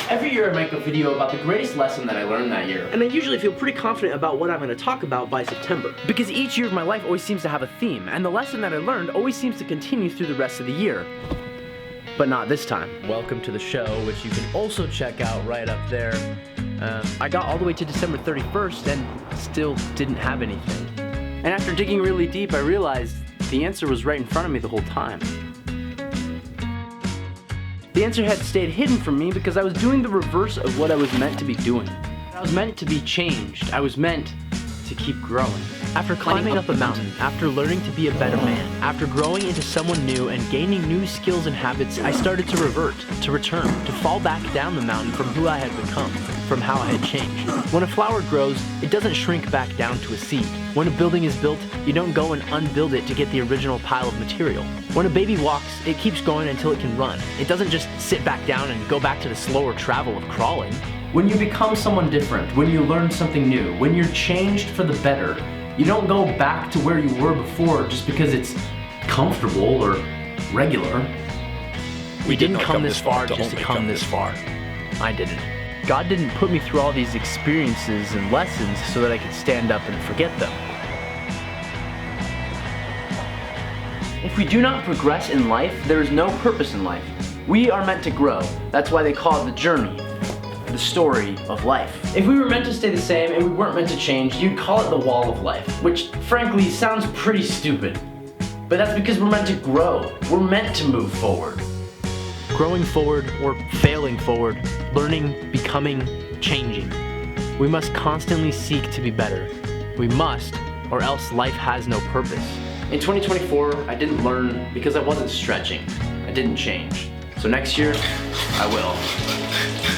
Every year I make a video about the greatest lesson that I learned that year. And I usually feel pretty confident about what I'm going to talk about by September. Because each year of my life always seems to have a theme, and the lesson that I learned always seems to continue through the rest of the year. But not this time. Welcome to the show, which you can also check out right up there. I got all the way to December 31st and still didn't have anything. And after digging really deep, I realized the answer was right in front of me the whole time. The answer had stayed hidden from me because I was doing the reverse of what I was meant to be doing. I was meant to be changed. I was meant to keep growing. After climbing up a mountain, after learning to be a better man, after growing into someone new and gaining new skills and habits, I started to revert, to return, to fall back down the mountain from who I had become, from how I had changed. When a flower grows, it doesn't shrink back down to a seed. When a building is built, you don't go and unbuild it to get the original pile of material. When a baby walks, it keeps going until it can run. It doesn't just sit back down and go back to the slower travel of crawling. When you become someone different, when you learn something new, when you're changed for the better, you don't go back to where you were before just because it's comfortable or regular. We didn't come this far just to come this far. I didn't. God didn't put me through all these experiences and lessons so that I could stand up and forget them. If we do not progress in life, there is no purpose in life. We are meant to grow. That's why they call it the journey, the story of life. If we were meant to stay the same and we weren't meant to change, you'd call it the wall of life, which frankly sounds pretty stupid. But that's because we're meant to grow. We're meant to move forward. Growing forward or failing forward, learning, becoming, changing. We must constantly seek to be better. We must, or else life has no purpose. In 2024, I didn't learn because I wasn't stretching. I didn't change. So next year, I will.